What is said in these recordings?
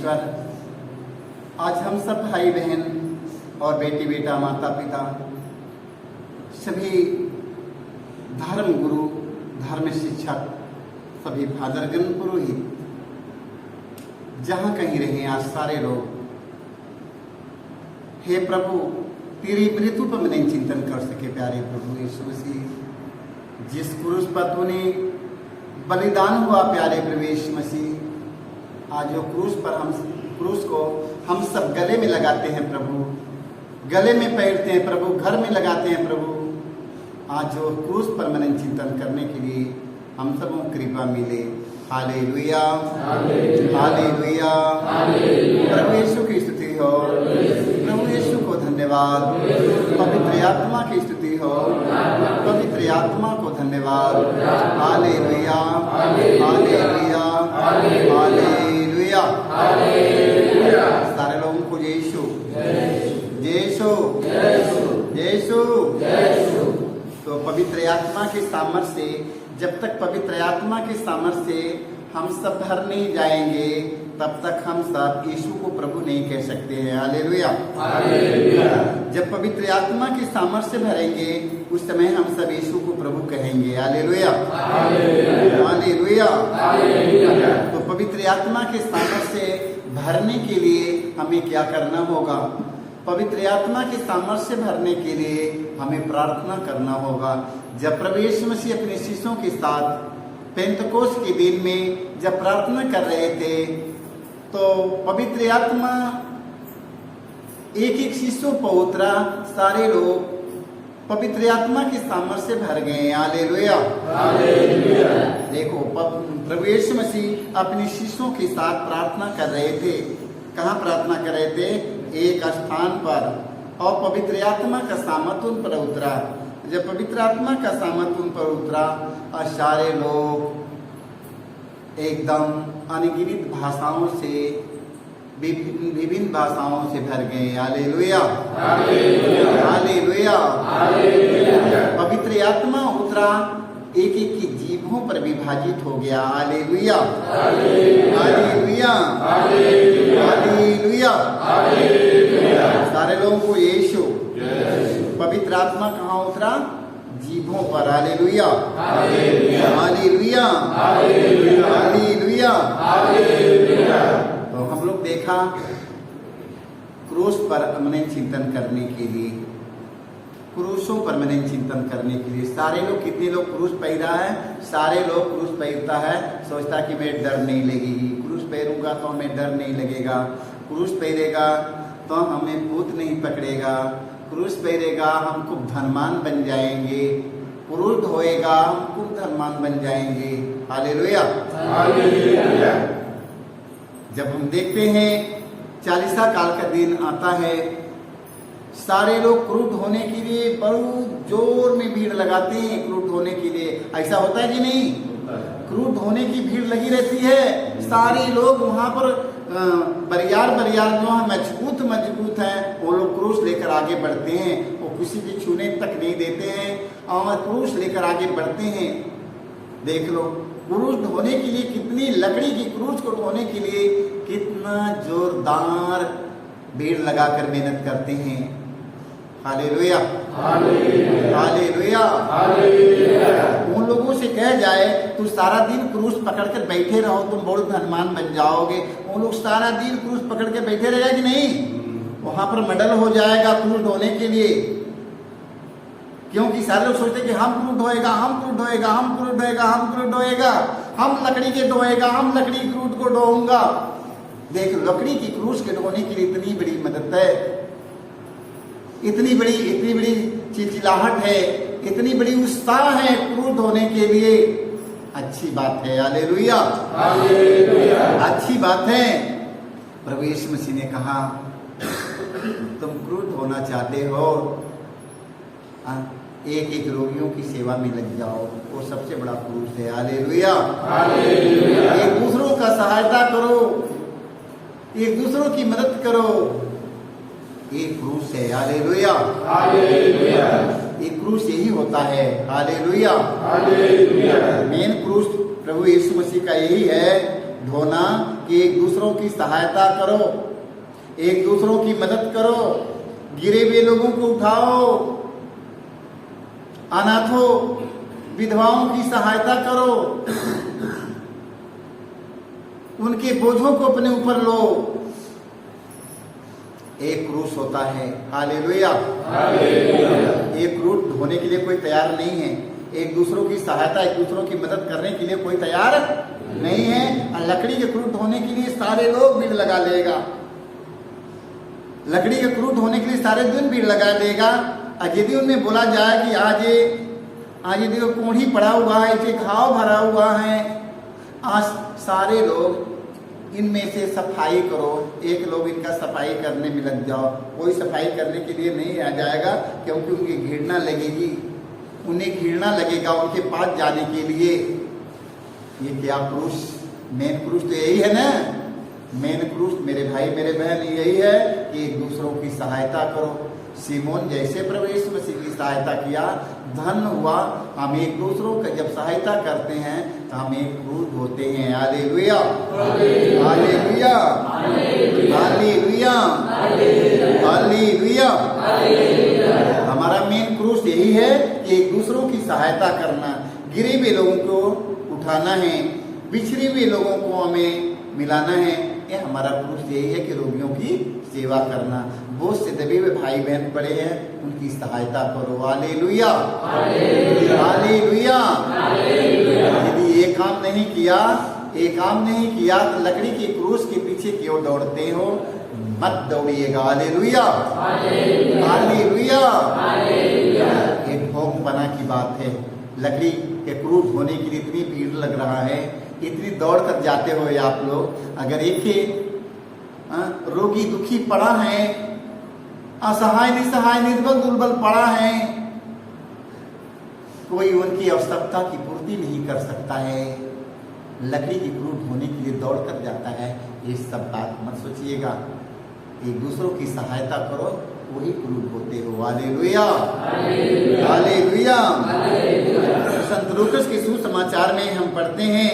परमेश्वर, आज हम सब भाई बहन और बेटी बेटा माता पिता सभी धर्म गुरु धर्म शिक्षक सभी फादरगण पुरोहित जहाँ कहीं रहे आज सारे लोग, हे प्रभु तेरी मृत्यु पर मैंने चिंतन कर सके। प्यारे प्रभु यीशु मसीह, जिस क्रूस पर तूने बलिदान हुआ प्यारे प्रभु यीशु मसीह, आज वो क्रूस को हम सब गले में लगाते हैं प्रभु, गले में पहनते हैं प्रभु, घर में लगाते हैं प्रभु। आज जो क्रूस पर मनन चिंतन करने के लिए हम सबों कृपा मिले। Hallelujah hallelujah. प्रभु यीशु की स्तुति हो, प्रभु यीशु को धन्यवाद, पवित्र आत्मा की स्तुति हो, पवित्र आत्मा को धन्यवाद। Hallelujah hallelujah hallelujah. सारे लोगों को यीशु यीशु यीशु। तो पवित्र आत्मा के सामर्थ्य से, जब तक पवित्र आत्मा के सामर्थ्य से हम सब भर नहीं जाएंगे तब तक हम सब यीशु को प्रभु नहीं कह सकते हैं। हालेलुया। जब पवित्र आत्मा के सामर्थ्य से भरेंगे उस समय हम सब यीशु को प्रभु कहेंगे। Hallelujah hallelujah. तो पवित्र आत्मा के सामर्थ्य से भरने के लिए हमें क्या करना होगा? पवित्र आत्मा के सामर्थ्य से भरने के लिए हमें प्रार्थना करना होगा। जब प्रभु यीशु मसीह अपने शिष्यों के साथ पेंतकोस्त के दिन में जब प्रार्थना कर रहे थे तो पवित्र आत्मा एक एक शिष्यों पर उतरा, सारे लोग पवित्र आत्मा के सामर्थ्य से भर गए। हालेलुया। देखो प्रभु यीशु मसीह अपने शिष्यों के साथ प्रार्थना कर रहे थे। कहाँ प्रार्थना कर रहे थे? एक स्थान पर, और पवित्र आत्मा का सामर्थ उन पर उतरा। जब पवित्र आत्मा का सामर्थ उन पर उतरा और सारे लोग एकदम अनगिनत भाषाओं से, विभिन्न भाषाओं से भर गए। Hallelujah hallelujah. पवित्र आत्मा उतरा, एक एक की जीभों पर विभाजित हो गया। Hallelujah hallelujah hallelujah. सारे लोगों को यीशु। पवित्र आत्मा कहाँ उतरा? जीभों पर। Hallelujah hallelujah hallelujah. तो हम लोग देखा क्रूस पर मनन चिंतन करने के लिए, क्रूसों पर मनन चिंतन करने के लिए सारे लोग, कितने लोग क्रूस पहरा है? सारे लोग क्रूस पहनता है, सोचता कि मैं डर नहीं लगेगी, क्रूस पहनूंगा तो हमें डर नहीं लगेगा, क्रूस पहनेगा तो हमें भूत नहीं पकड़ेगा, क्रूस पहनेगा हम खूब धनवान बन जाएंगे, क्रूस होएगा हम खूब धनवान बन जाएंगे। हालेलुया। जब हम देखते हैं चालीसा काल का दिन आता है, सारे लोग क्रूड होने के लिए बहुत जोर में भीड़ लगाते हैं। क्रूड होने के लिए ऐसा होता है कि नहीं? क्रूड होने की भीड़ लगी रहती है। सारे लोग वहां पर बरियार जो है मजबूत हैं, वो लोग क्रूस लेकर आगे बढ़ते हैं। वो किसी की छूने तक नहीं देते हैं और क्रूस लेकर आगे बढ़ते हैं। देख लो क्रूस ढोने के लिए कितनी लकड़ी की क्रूस को ढोने के लिए कितना जोरदार भीड़ लगाकर मेहनत करते हैं। Hallelujah hallelujah. उन लोगों से कह जाए तू सारा दिन क्रूस पकड़ कर बैठे रहो, तुम बहुत धनवान बन जाओगे। वो लोग सारा दिन क्रूस पकड़ के बैठे रहेगा कि नहीं? वहां पर मेडल हो जाएगा क्रूस ढोने के लिए, क्योंकि सारे लोग सोचते कि हम क्रूस ढोएगा, हम क्रूस ढोएगा, हम क्रूस ढोएगा, हम क्रूस ढोएगा, हम लकड़ी के ढोएगा, हम लकड़ी क्रूस को ढोऊंगा। देख, लकड़ी की क्रूस के ढोने के लिए इतनी बड़ी मदद है, इतनी बड़ी चिलचिलाहट है, इतनी बड़ी उत्साह है क्रूस ढोने के लिए। अच्छी बात है। हालेलुया अच्छी बात है। प्रभु यीशु मसीह ने कहा तुम क्रूस होना चाहते हो, एक एक रोगियों की सेवा में लग जाओ, वो सबसे बड़ा क्रूस है। हालेलुया। एक दूसरों का सहायता करो, एक दूसरों की मदद करो, एक क्रूस है। हालेलुया एक क्रूस यही होता है। हालेलुया मेन क्रूस प्रभु यीशु मसीह का यही है ढोना, कि एक दूसरों की सहायता करो, एक दूसरों की मदद करो, गिरे हुए लोगों को उठाओ, अनाथों विधवाओं की सहायता करो, उनके बोझों को अपने ऊपर लो। एक क्रूस होता है, हालेलुया। एक क्रूस ढोने के लिए कोई तैयार नहीं है, एक दूसरों की सहायता, एक दूसरों की मदद करने के लिए कोई तैयार नहीं है। और लकड़ी के क्रूस ढोने के लिए सारे लोग भीड़ लगा लेगा, लकड़ी के क्रूस ढोने के लिए सारे दिन भीड़ लगा देगा। और यदि उनमें बोला जाए कि आज यदि कोढ़ी पड़ा हुआ है, इसे घाव भरा हुआ है, आज सारे लोग इनमें से सफाई करो, एक लोग इनका सफाई करने में लग जाओ, कोई सफाई करने के लिए नहीं आ जाएगा, क्योंकि उनकी घृणा लगेगी, उन्हें घृणा लगेगा उनके पास जाने के लिए। ये क्या क्रूस, मेन क्रूस तो यही है ना, मेन क्रूस मेरे भाई मेरे बहन यही है कि एक दूसरों की सहायता करो। सिमोन जैसे प्रभु यीशु मसीह की सहायता किया, धन हुआ। हम एक दूसरों का जब सहायता करते हैं तो हम एक क्रूस होते हैं। Hallelujah, hallelujah, hallelujah, hallelujah. हमारा मेन क्रूस यही है कि एक दूसरों की सहायता करना, गिरे हुए लोगों को उठाना है, बिछड़े हुए लोगों को हमें मिलाना है। ये हमारा क्रूस यही है कि रोगियों की सेवा करना। बहुत से दबे हुए भाई बहन पड़े हैं, उनकी सहायता करो। Hallelujah, hallelujah. यदि ये काम नहीं किया, तो लकड़ी के क्रूस के पीछे क्यों दौड़ते हो? मत दौड़िएगा। Hallelujah, hallelujah. एक भोग बना की बात है, लकड़ी के क्रूस होने के लिए इतनी भीड़ लग रहा है, इतनी दौड़ कर जाते हो आप लोग। अगर एक रोगी दुखी पड़ा है, असहाय निसहाय निर्बल दुर्बल पड़ा है, कोई उनकी आवश्यकता की पूर्ति नहीं कर सकता है, लकड़ी की क्रूस होने के लिए दौड़ कर जाता है। ये सब बात मत सोचिएगा, एक दूसरों की सहायता करो, वही क्रूस होते हो। Hallelujah, hallelujah. संत लूकस के सुसमाचार में हम पढ़ते हैं,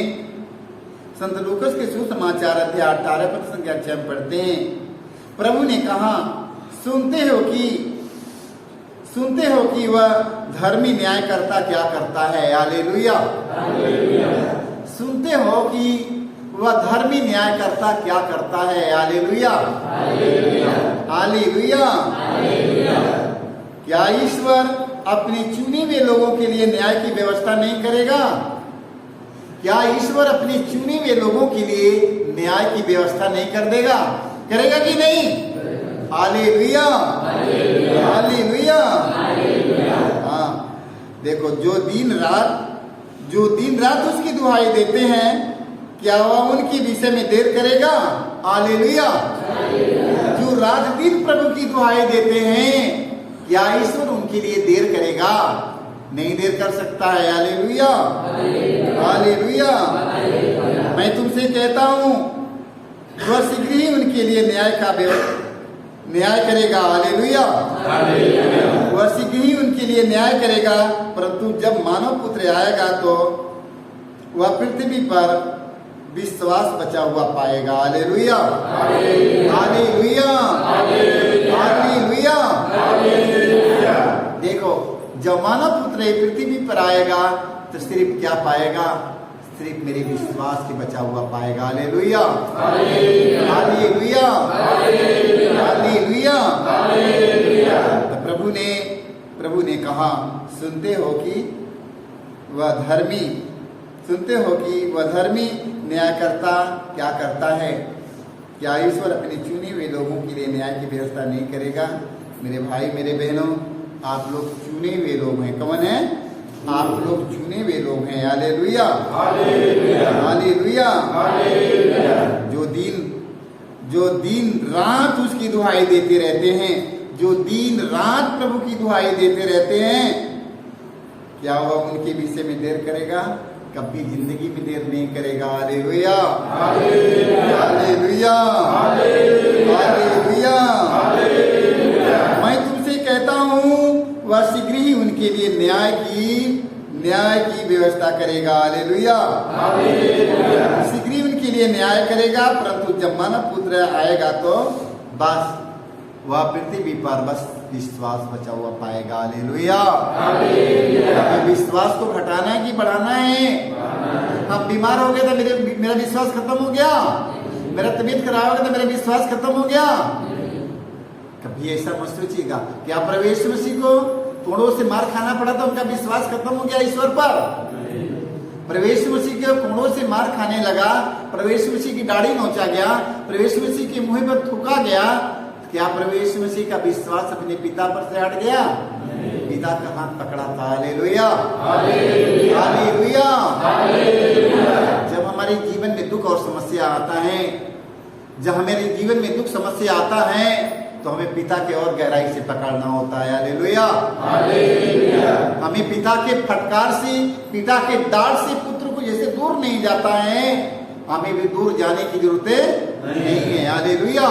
संत लूकस के सुसमाचार अध्याय 18 पद संख्या 6 में पढ़ते हैं, प्रभु ने कहा, सुनते हो कि वह धर्मी न्यायकर्ता क्या करता है। हालेलुया, सुनते हो कि वह धर्मी न्यायकर्ता क्या करता है। Hallelujah, hallelujah. क्या ईश्वर अपने चुने हुए लोगों के लिए न्याय की व्यवस्था नहीं करेगा? क्या ईश्वर अपने चुने हुए लोगों के लिए न्याय की व्यवस्था नहीं कर देगा? करेगा कि नहीं? Hallelujah, hallelujah. हाँ, देखो जो दिन रात उसकी दुहाई देते हैं, क्या वह उनके विषय में देर करेगा? हालेलुया। जो रात दिन प्रभु की दुहाई देते हैं, क्या ईश्वर उनके लिए देर करेगा? नहीं देर कर सकता है। Hallelujah, hallelujah. मैं तुमसे कहता हूँ, वह शीघ्र ही उनके लिए न्याय करेगा। हालेलुया, वह शीघ्र ही उनके लिए न्याय करेगा। परंतु जब मानव पुत्र आएगा तो वह पृथ्वी पर विश्वास बचा हुआ पाएगा। Hallelujah, hallelujah, hallelujah. देखो, जब मानव पुत्र पृथ्वी पर आएगा तो सिर्फ क्या पाएगा? सिर्फ मेरे विश्वास के बचा हुआ पाएगा। Hallelujah, hallelujah, hallelujah. तो प्रभु ने कहा, सुनते हो कि वह धर्मी न्यायकर्ता क्या करता है? क्या ईश्वर अपने चुने हुए लोगों के लिए न्याय की व्यवस्था नहीं करेगा? मेरे भाई मेरे बहनों, आप लोग चुने हुए लोग हैं। कौन है? आप लोग चुने हुए लोग हैं। Hallelujah, hallelujah. जो दिन रात उसकी दुहाई देते रहते हैं, जो दिन रात प्रभु की दुहाई देते रहते हैं, क्या वह उनके विषय में देर करेगा? कभी जिंदगी में देर नहीं करेगा। Hallelujah, hallelujah, hallelujah. मैं तुमसे कहता हूँ, वह शीघ्र ही उनके लिए न्याय की व्यवस्था करेगा। हालेलुया। शीघ्र ही उनके लिए न्याय करेगा, परंतु जब मानव पुत्र आएगा तो बस वह पृथ्वी पर बस विश्वास बचा हुआ पाएगा। हालेलुया। विश्वास को घटाना है कि बढ़ाना है? हम बीमार हो गए तो मेरा विश्वास खत्म हो गया, मेरा तबीयत खराब हो गया तो मेरा विश्वास खत्म हो गया। कभी ऐसा मत सोचिएगा। क्या प्रवेश मसीह को कोड़ों से मार खाना पड़ा तो उनका विश्वास खत्म हो गया ईश्वर पर? प्रवेश मसीह के कोड़ों से मार खाने लगा, प्रवेश मसीह की दाढ़ी नोचा गया, प्रवेश मसीह के मुंह पर थूका गया। क्या प्रवेश मसीह का विश्वास अपने पिता पर से हट गया? पिता का हाथ पकड़ा था। हालेलुया। हालेलुया। जब हमारे जीवन में दुख और समस्या आता है, जब हमारे जीवन में दुख समस्या आता है तो हमें पिता के और गहराई से पकड़ना होता है। हालेलुया। हमें पिता के फटकार से, पिता के डांट से पुत्र को जैसे दूर नहीं जाता है, हमें भी दूर जाने की जरूरत नहीं है। हालेलुया।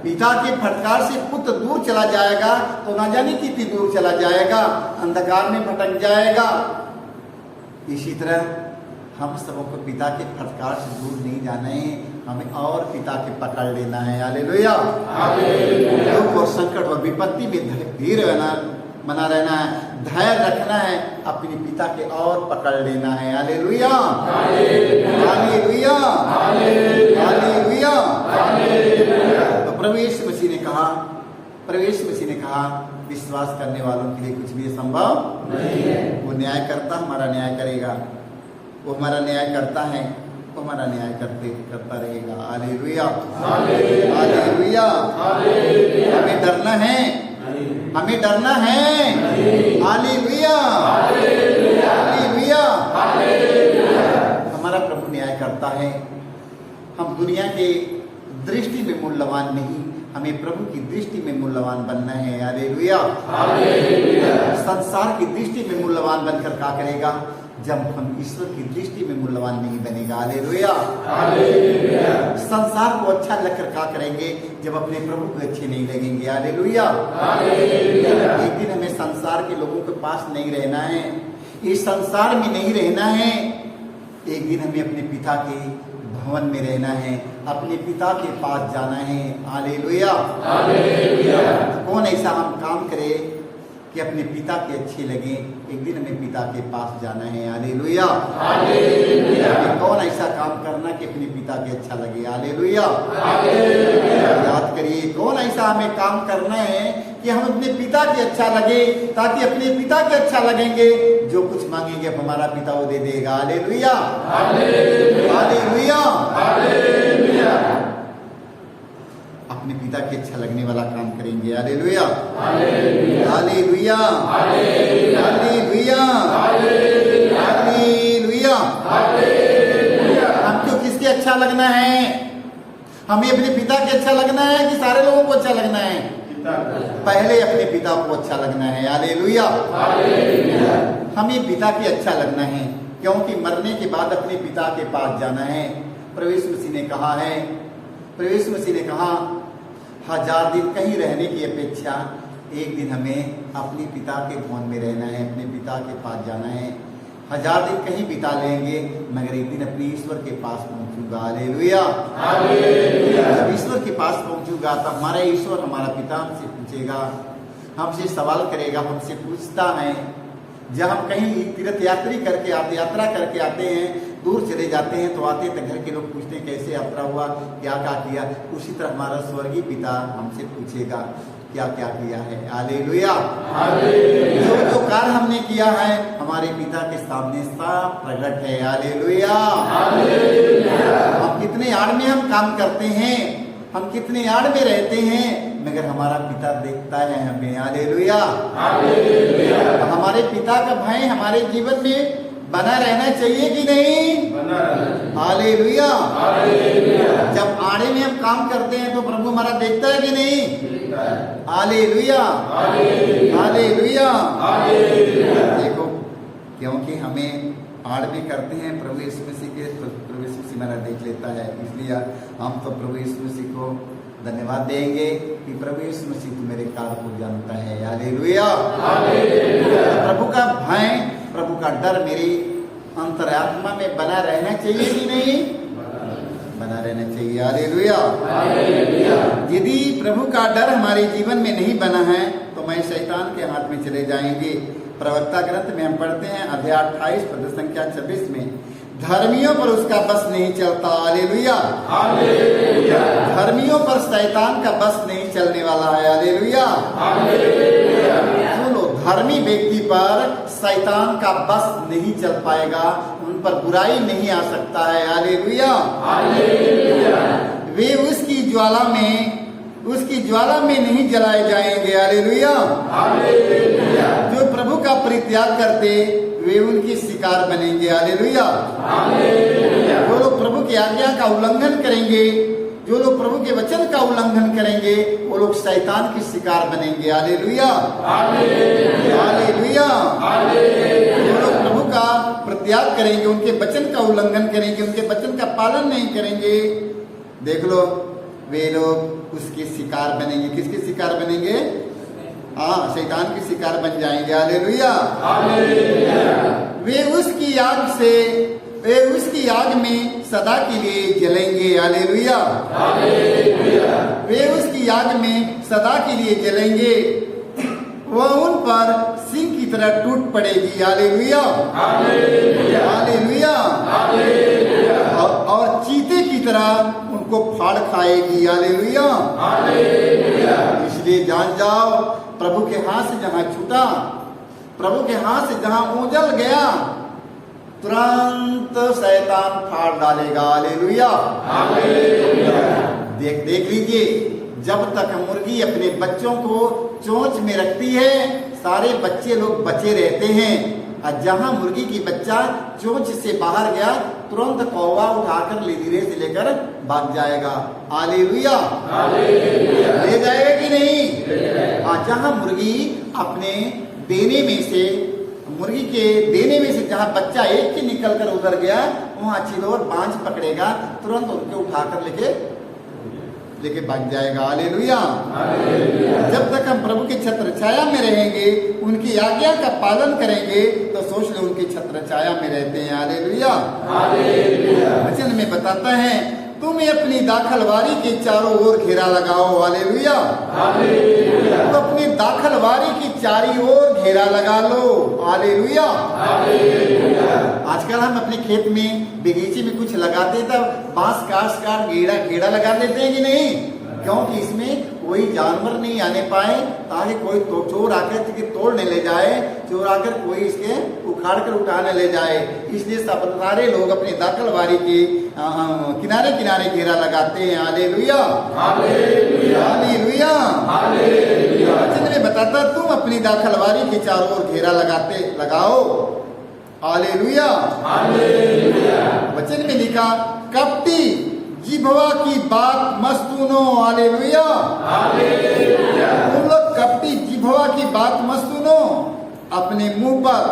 पिता के फटकार से पुत्र दूर चला जाएगा तो ना जाने कितनी दूर चला जाएगा, अंधकार में भटक जाएगा। इसी तरह हम सबको पिता के फटकार से दूर नहीं जाना है, हमें और पिता के पकड़ लेना है। हालेलुया। दुख और संकट और विपत्ति में धीर बना रहना है, धैर्य रखना है, अपने पिता के और पकड़ लेना है। हालेलुया। हालेलुया। हालेलुया। तो प्रवेश मसीह ने कहा विश्वास करने वालों के लिए कुछ भी संभव नहीं है। वो न्याय करता, हमारा न्याय करेगा, वो हमारा न्याय करता है, वो हमारा न्याय करता रहेगा। हालेलुया। हालेलुया। हमें डरना है, हमें डरना है। हालेलुया। हालेलुया। हमारा प्रभु न्याय करता है। हम दुनिया के दृष्टि में मूल्यवान नहीं, हमें प्रभु की दृष्टि में मूल्यवान बनना है। हालेलुया। संसार की दृष्टि में मूल्यवान बनकर क्या करेगा? जब हम ईश्वर की दृष्टि में मूल्यवान नहीं बनेगा। हालेलुया। संसार को अच्छा लगकर क्या करेंगे? जब अपने प्रभु को अच्छे नहीं लगेंगे। हालेलुया। एक दिन हमें संसार के लोगों के पास नहीं रहना है, इस संसार में नहीं रहना है। एक दिन हमें अपने पिता के भवन में रहना है, अपने पिता के पास जाना है। हालेलुया। कौन ऐसा हम काम करे कि अपने पिता के अच्छे लगे? एक दिन हमें पिता के पास जाना है। हालेलुया। कौन ऐसा काम करना कि अपने पिता के अच्छा लगे? हालेलुया। याद करिए, कौन ऐसा हमें काम करना है कि हम अपने पिता के अच्छा लगे, ताकि अपने पिता के अच्छा लगेंगे, जो कुछ मांगेंगे हमारा पिता वो दे देगा। हालेलुया। हालेलुया। अपने पिता के अच्छा लगने वाला काम करेंगे। हालेलुया। हालेलुया। हालेलुया। हालेलुया। हमको किसके अच्छा लगना है? हमें अपने पिता के अच्छा लगना है कि सारे लोगों को अच्छा लगना है? पहले अपने पिता को अच्छा लगना है। हालेलुया। हमें पिता के अच्छा लगना है, क्योंकि मरने के बाद अपने पिता के पास जाना है। प्रवेश मसीह ने कहा है, प्रवेश मसीह ने कहा 1000 दिन कहीं रहने की अपेक्षा एक दिन हमें अपने पिता के भवन में रहना है, अपने पिता के पास जाना है। 1000 दिन कहीं बिता लेंगे, मगर एक दिन अपने ईश्वर के पास पहुंचूंगा। हालेलुया। जब ईश्वर के पास पहुंचूंगा तब हमारा ईश्वर, हमारा पिता हमसे पूछेगा, हमसे सवाल करेगा, हमसे पूछता है। जब हम कहीं तीर्थ यात्रा करके आते हैं, दूर चले जाते हैं, तो आते तक घर के लोग पूछते हैं कैसे यात्रा हुआ, क्या क्या किया। उसी तरह हमारा स्वर्गीय पिता हमसे पूछेगा क्या क्या किया है। हालेलुया। जो कार्य हमने किया है हमारे पिता के सामने साफ प्रकट है। हालेलुया। हम कितने आड़ में हम काम करते हैं, हम कितने आड़ में रहते हैं, मगर हमारा पिता देखता है हमें। हालेलुया। हमारे पिता का भय हमारे जीवन में बना रहना चाहिए कि नहीं? हालेलुया। जब आड़े में हम काम करते हैं तो प्रभु हमारा देखता है कि नहीं? हालेलुया। हालेलुया। देखो, क्योंकि हमें आड़ भी करते हैं, प्रभु यीशु मसीह किनारा देख लेता है। इसलिए हम तो प्रभु यीशु मसीह को धन्यवाद देंगे कि प्रभु यीशु मसीह तो मेरे कार्य को जानता है। हालेलुया। प्रभु का भय, प्रभु का डर मेरी अंतरात्मा में बना रहना चाहिए कि नहीं? बना रहना चाहिए। हालेलुया। यदि प्रभु का डर हमारे जीवन में नहीं बना है तो मैं शैतान के हाथ में चले जाएंगे। प्रवक्ता ग्रंथ में हम पढ़ते हैं अध्याय 28 पद संख्या 26 में, धर्मियों पर उसका बस नहीं चलता। हालेलुया। धर्मियों पर शैतान का बस नहीं चलने वाला है। हालेलुया। सुनो, धर्मी व्यक्ति पर शैतान का बस नहीं चल पाएगा, उन पर बुराई नहीं आ सकता है। हालेलुया। वे उसकी ज्वाला में नहीं जलाए जाएंगे। हालेलुया। जो प्रभु का परित्याग करते वे उनकी शिकार बनेंगे। हालेलुया। जो लोग प्रभु की आज्ञा का उल्लंघन करेंगे, जो लोग प्रभु के वचन का उल्लंघन करेंगे, वो लोग शैतान की शिकार बनेंगे। हालेलुया। हालेलुया। जो लोग प्रभु का परित्याग करेंगे, उनके वचन का उल्लंघन करेंगे, उनके वचन का पालन नहीं करेंगे, देख लो वे लोग उसके शिकार बनेंगे। किसके शिकार बनेंगे? हाँ, शैतान की शिकार बन जाएंगे। हालेलुया। वे उसकी आग में सदा के लिए जलेंगे। हालेलुया। वे उसकी आग में सदा के लिए जलेंगे, वह उन पर सिंह की तरह टूट पड़ेगी। हालेलुया। हालेलुया। और चीते की तरह उनको फाड़ खाएगी। हालेलुया। इसलिए जान जाओ, प्रभु के हाथ से जहां छूटा, प्रभु के हाथ से जहां ओझल गया, तुरंत शैतान फाड़ डालेगा। हालेलुया। देख लीजिए, जब तक मुर्गी अपने बच्चों को चोंच में रखती है, सारे बच्चे लोग बचे रहते हैं, और जहां मुर्गी की बच्चा चोंच से बाहर गया, तुरंत कौवा उठाकर धीरे से लेकर भाग जाएगा। हालेलुया। ले जाएगा कि नहीं? हाँ, जहां मुर्गी अपने देने में से, मुर्गी के देने में से जहां बच्चा एक के निकल कर उधर गया, वहां चिलोर बांझ पकड़ेगा, तुरंत उनके उठाकर लेके भाग जाएगा। हालेलुया। जब तक हम प्रभु के छत्र छाया में रहेंगे, उनकी आज्ञा का पालन करेंगे, तो सोच लो उनकी छत्र छाया में रहते हैं। हालेलुया। वचन में बताता है, तुम अपनी दाखलवारी के चारों ओर घेरा लगाओ। हालेलुया। तो अपनी दाखलवारी की चारी ओर घेरा लगा लो। हालेलुया। आजकल हम अपने खेत में, बगीचे में कुछ लगाते तब बांस काट घेरा लगा देते हैं कि नहीं? क्योंकि इसमें कोई जानवर नहीं आने पाए, ताकि कोई चोर आकर तोड़ने ले जाए, चोर आकर कोई इसके उखाड़ कर उठाने ले जाए। इसलिए सब सारे लोग अपनी दाखलवारी के किनारे किनारे घेरा लगाते हैं। हालेलुया। हालेलुया। वचन में बताता, तुम अपनी दाखलवारी के चारों ओर घेरा लगाओ। हालेलुया। वचन में लिखा, कपटी जिह्वा की बात मत सुनो। हालेलुया। तुम लोग कपटी जिह्वा की बात मत सुनो, अपने मुंह पर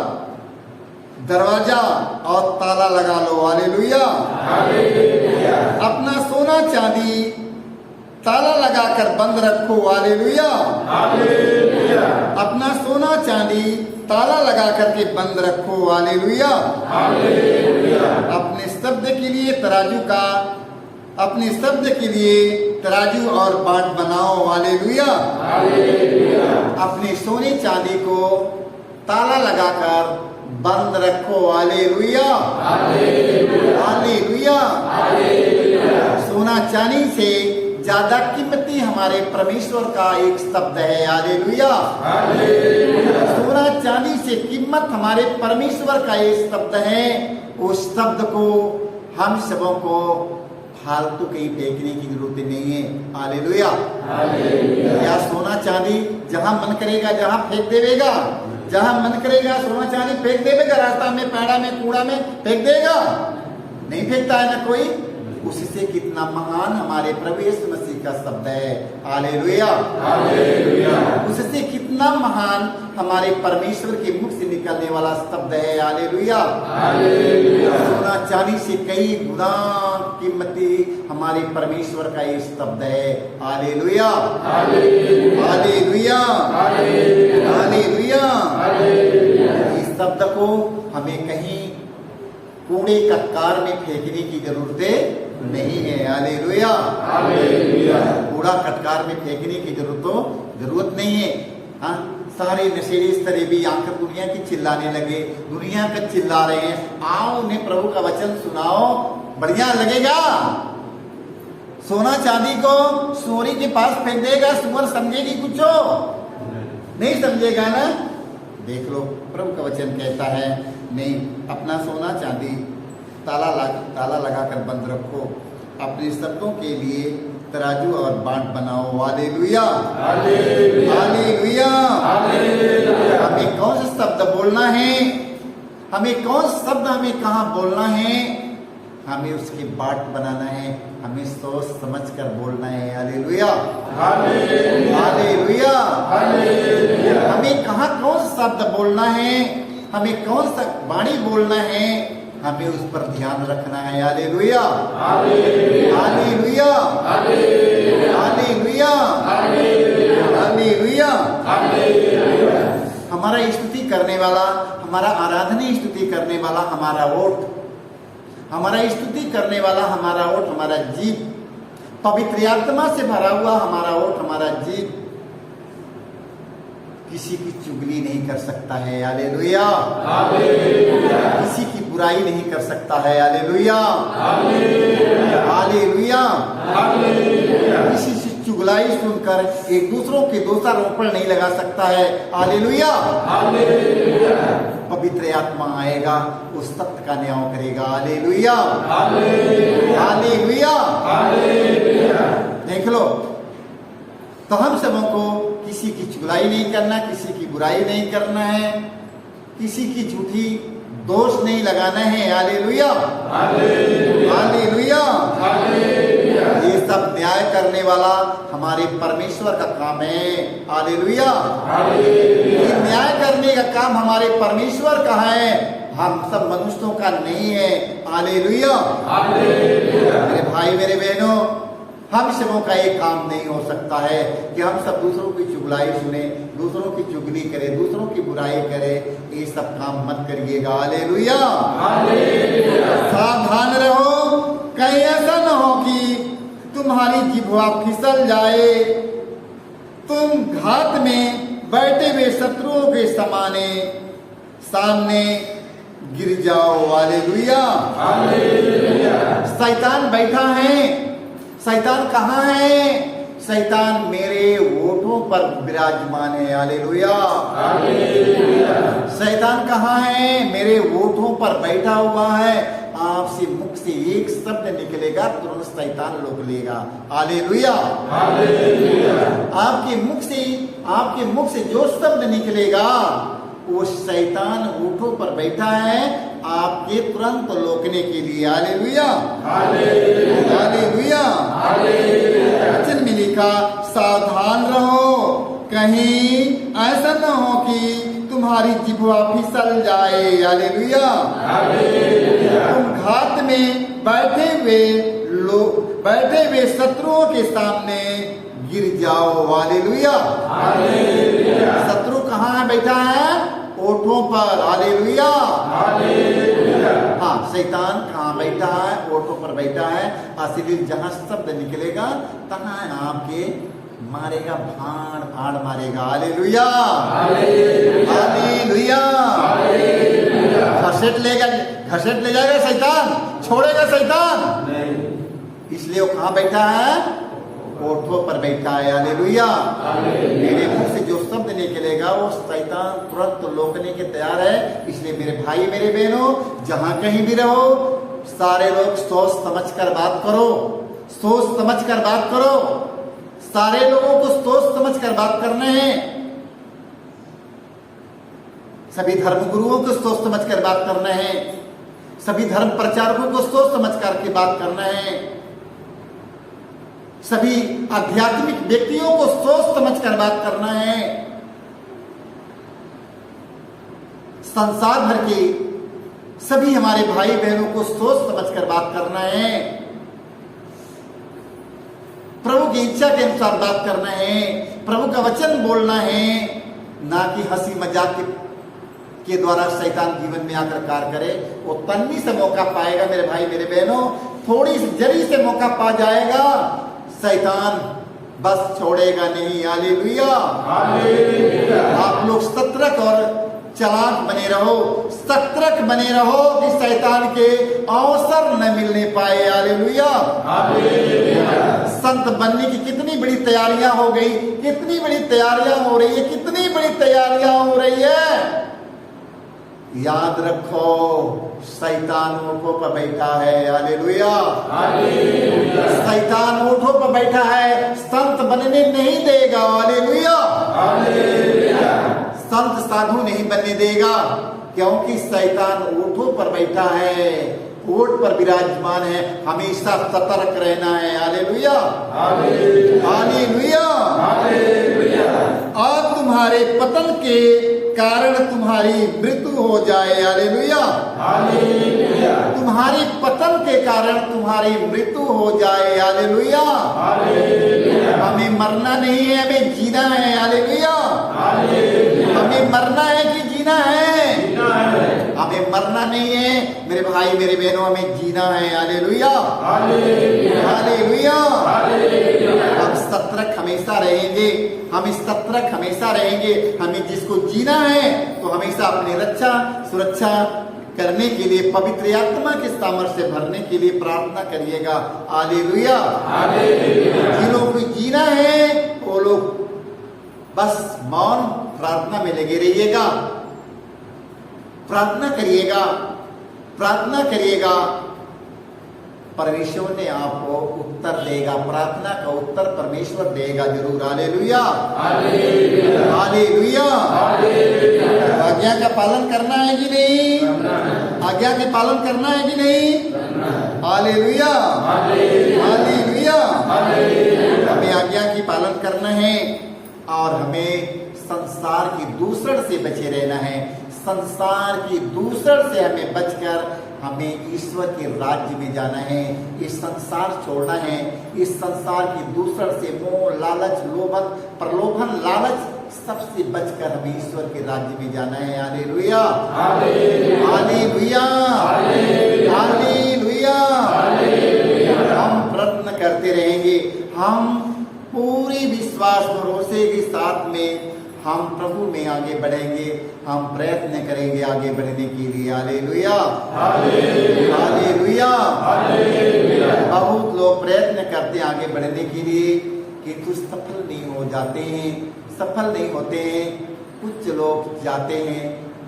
दरवाजा और ताला लगा लो। हालेलुया। अपना सोना चांदी ताला लगाकर बंद रखो। हालेलुया। अपना सोना चांदी ताला लगा करके बंद रखो। हालेलुया। अपने शब्द के लिए तराजू और बाट बनाओ। हालेलुया। अपने सोने चांदी को ताला लगाकर बंद रखो। हालेलुया। हालेलुया। सोना चांदी से ज्यादा कीमती हमारे परमेश्वर का एक शब्द है। हालेलुया। सोना चांदी से कीमत हमारे परमेश्वर का एक शब्द है। उस शब्द को हम सबों को फालतू कहीं फेंकने की जरूरत नहीं है। हालेलुया। या सोना चांदी जहां मन करेगा जहां फेंक देगा, जहां मन करेगा सोना चांदी फेंक देगा, रास्ता में, पैड़ा में, कूड़ा में फेंक देगा, नहीं फेंकता है ना कोई। उससे कितना महान हमारे प्रभु यीशु मसीह का शब्द है। हालेलुया। उससे कितना महान हमारे परमेश्वर के मुख से निकलने वाला शब्द है। हालेलुया। सोना चांदी से कई गुना कीमती हमारे परमेश्वर का ये शब्द है। हालेलुया। हालेलुया। हालेलुया। इस शब्द को हमें कहीं कूड़े कटकार में फेंकने की जरूरत नहीं है। हालेलुया। कूड़ा कटकार में फेंकने की जरूरत नहीं है। हाँ, सारे नशेड़ी स्तर भी आकर दुनिया की चिल्लाने लगे, दुनिया का चिल्ला रहे हैं। आओ उन्हें प्रभु का वचन सुनाओ, बढ़िया लगेगा। सोना चांदी को सोरी के पास फेंक देगा, सुअर समझेगी कुछ नहीं समझेगा ना। देख लो, प्रभु का वचन कहता है नहीं, अपना सोना चांदी ताला लगाकर बंद रखो, अपने शब्दों के लिए तराजू और बाट बनाओ। हालेलुया। हालेलुया। हमें कौन सा शब्द बोलना है, हमें कौन सा शब्द हमें कहाँ बोलना है, हमें उसकी बाट बनाना है, हमें सोच समझ कर बोलना है। हालेलुया। हालेलुया। हमें कहाँ कौन सा शब्द बोलना है, हमें कौन सा वाणी बोलना है, हमें उस पर ध्यान रखना है। हालेलुया। हालेलुया। हालेलुया। हालेलुया। हमारा स्तुति करने वाला, हमारा आराधना स्तुति करने वाला हमारा ओठ, हमारा स्तुति करने वाला हमारा ओठ, हमारा जीव, पवित्र आत्मा से भरा हुआ हमारा ओठ, हमारा जीव किसी की चुगली नहीं कर सकता है। हालेलुया। किसी की बुराई नहीं कर सकता है। हालेलुया। हालेलुया। किसी से चुगलाई सुनकर एक दूसरों के दोषारोपण नहीं लगा सकता है। हालेलुया। पवित्र आत्मा आएगा, उस सत्य का न्याय करेगा। हालेलुया। हालेलुया। देख लो, तो हम सबों को किसी की चुगलाई नहीं करना, किसी की बुराई नहीं करना है, किसी की झूठी दोष नहीं लगाना है। हालेलुया। हालेलुया। ये सब न्याय करने वाला हमारे परमेश्वर का काम है। हालेलुया। ये न्याय करने का काम हमारे परमेश्वर का है, हम सब मनुष्यों का नहीं है। हालेलुया। मेरे भाई मेरे बहनों, हम सबों का ये काम नहीं हो सकता है कि हम सब दूसरों की चुगलाई सुने, दूसरों की चुगली करें, दूसरों की बुराई करें। ये सब काम मत करिएगा। हालेलुया। सावधान रहो, कहीं ऐसा न हो कि तुम्हारी जिह्वा फिसल जाए, तुम घात में बैठे हुए शत्रुओं के सामने गिर जाओ। हालेलुया। शैतान बैठा है। शैतान कहाँ है? शैतान मेरे होठों पर विराजमान है। हालेलुया। शैतान कहाँ है? मेरे होठों पर बैठा हुआ है। आपसे मुख से एक शब्द निकलेगा, तुरंत शैतान रोक लेगा। हालेलुया। आपके मुख से जो शब्द निकलेगा, वो शैतान होठों पर बैठा है आपके तुरंत रोकने के लिए। हालेलुया। हालेलुया। वचन में लिखा, सावधान रहो, कहीं ऐसा न हो कि तुम्हारी जिह्वा फिसल जाए। हालेलुया। तुम घात में बैठे हुए शत्रुओं के सामने गिर जाओ। हालेलुया। शत्रु कहाँ बैठा है? ओठों पर। हालेलुया। हाँ, शैतान कहाँ बैठा है? ओठों पर बैठा है। असली जहाँ शब्द निकलेगा तहाँ आपके मारेगा, भाड़ भाड़ मारेगा। हालेलुया। हालेलुया। घसीट ले जाएगा शैतान, छोड़ेगा शैतान नहीं। इसलिए वो कहाँ बैठा है? ओठों पर बैठा है। हालेलुया। मेरे मुंह से जो शब्द निकलेगा वो शैतान तुरंत रोकने के तैयार है। इसलिए मेरे भाई मेरे बहनों, जहां कहीं भी रहो, सारे लोग सोच समझ कर बात करो, सोच समझ कर बात करो। सारे लोगों को सोच समझ कर बात करने हैं। सभी धर्म गुरुओं को सोच समझ कर बात करना है, सभी धर्म प्रचारकों को सोच समझ कर के बात करना है, सभी आध्यात्मिक व्यक्तियों को सोच समझ कर बात करना है, संसार भर के सभी हमारे भाई बहनों को सोच समझकर बात करना है, प्रभु की इच्छा के अनुसार बात करना है, प्रभु का वचन बोलना है, ना कि हंसी मजाक के द्वारा शैतान जीवन में आकर कार्य करे। वो तन्नी से मौका पाएगा मेरे भाई मेरे बहनों, थोड़ी सी जरी से मौका पा जाएगा, शैतान बस छोड़ेगा नहीं। हालेलुया। आप लोग सतर्क और चालाक बने रहो, सतर्क बने रहो कि शैतान के अवसर न मिलने पाए। हालेलुया। संत बनने की कितनी बड़ी तैयारियां हो गई, कितनी बड़ी तैयारियां हो रही है, कितनी बड़ी तैयारियां हो रही है। याद रखो, शैतान ऊँटों पर बैठा है। हालेलुया। शैतान ऊँटों पर बैठा है, संत बनने नहीं देगा। हालेलुया। संत साधु नहीं बनने देगा, क्योंकि शैतान ऊँटों पर बैठा है, ऊँट पर विराजमान है। हमेशा सतर्क रहना है। हालेलुया। हालेलुया। और तुम्हारे पतन के कारण तुम्हारी मृत्यु हो जाए। हालेलुया। तुम्हारी पतन के कारण तुम्हारी मृत्यु हो जाए। हालेलुया। हमें मरना नहीं है, हमें जीना है। हालेलुया। हमें मरना है कि जीना है? हमें मरना नहीं है मेरे भाई मेरे बहनों, हमें जीना है। हालेलुया। हालेलुया। हम सतर्क हमेशा रहेंगे, हम सतर्क हमेशा रहेंगे। हमें जिसको जीना है तो हमेशा अपनी रक्षा सुरक्षा करने के लिए पवित्र आत्मा के सामर्थ्य से भरने के लिए प्रार्थना करिएगा। हालेलुया। जिन लोगों को जीना है वो लोग बस मौन प्रार्थना में लगे रहिएगा, प्रार्थना करिएगा, प्रार्थना करिएगा। परमेश्वर ने आपको उत्तर देगा, प्रार्थना का उत्तर परमेश्वर देगा जरूर। हालेलुया। हालेलुया। आज्ञा का पालन करना है कि नहीं? आज्ञा के पालन करना है कि नहीं? हालेलुया। हालेलुया। हमें आज्ञा की पालन करना है और हमें संसार की दूसर से बचे रहना है। संसार की दूसर से हमें बचकर हमें ईश्वर के राज्य में जाना है। इस संसार छोड़ना है, इस संसार की दूसर से मोह लालच लोभन प्रलोभन लालच सबसे बचकर हमें ईश्वर के राज्य में जाना है। हालेलुया। हालेलुया। हालेलुया। हम प्रयत्न करते रहेंगे, हम पूरी विश्वास भरोसे के साथ में हम प्रभु में आगे बढ़ेंगे, हम प्रयत्न करेंगे आगे बढ़ने के लिए। हालेलुया। हालेलुया। बहुत लोग प्रयत्न करते हैं आगे बढ़ने के लिए, किंतु सफल नहीं हो जाते हैं, सफल नहीं होते हैं। कुछ लोग जाते हैं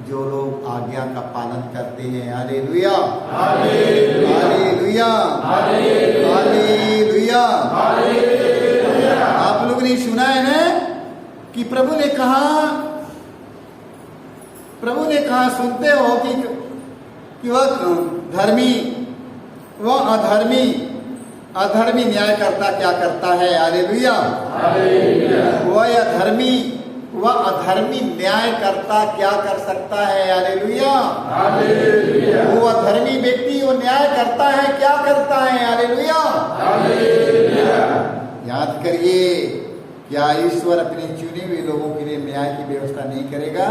जो लोग आज्ञा का पालन करते हैं। हालेलुया। हालेलुया। हालेलुया। आप लोगों ने सुना है ना कि प्रभु ने कहा सुनते हो कि वह धर्मी वह अधर्मी न्याय करता क्या करता है। हालेलुया। वह अधर्मी न्याय करता क्या कर सकता है। हालेलुया। वो अधर्मी व्यक्ति वो न्याय करता है क्या करता है। हालेलुया। याद करिए, क्या ईश्वर अपने चुने हुए लोगों के लिए न्याय की व्यवस्था नहीं करेगा?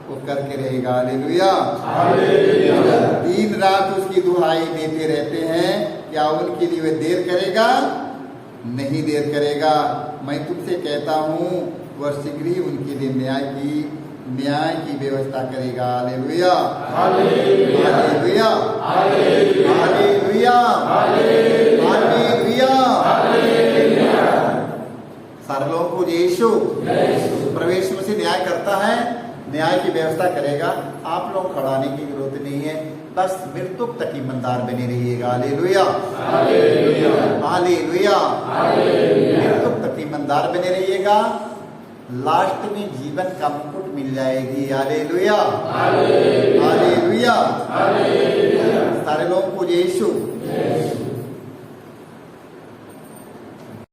वो करके रहेगा। हालेलुया। दिन रात उसकी दुहाई देते रहते हैं, क्या उनके लिए वह देर करेगा? नहीं देर करेगा। मैं तुमसे कहता हूँ वह शीघ्र ही उनके लिए न्याय की व्यवस्था करेगा। हालेलुया। हालेलुया। हालेलुया। हालेलुया। सारे लोगों को यीशु प्रवेश में से न्याय करता है, न्याय की व्यवस्था करेगा। आप लोग खड़ाने की जरूरत नहीं है, बस मृत्यु तक ईमानदार बने रहिएगा। हालेलुया। हालेलुया। मृत्यु तक ईमानदार बने रहिएगा, लास्ट में जीवन का मुकुट मिल जाएगी। हालेलुया। हालेलुया। सारे लोगों को यीशु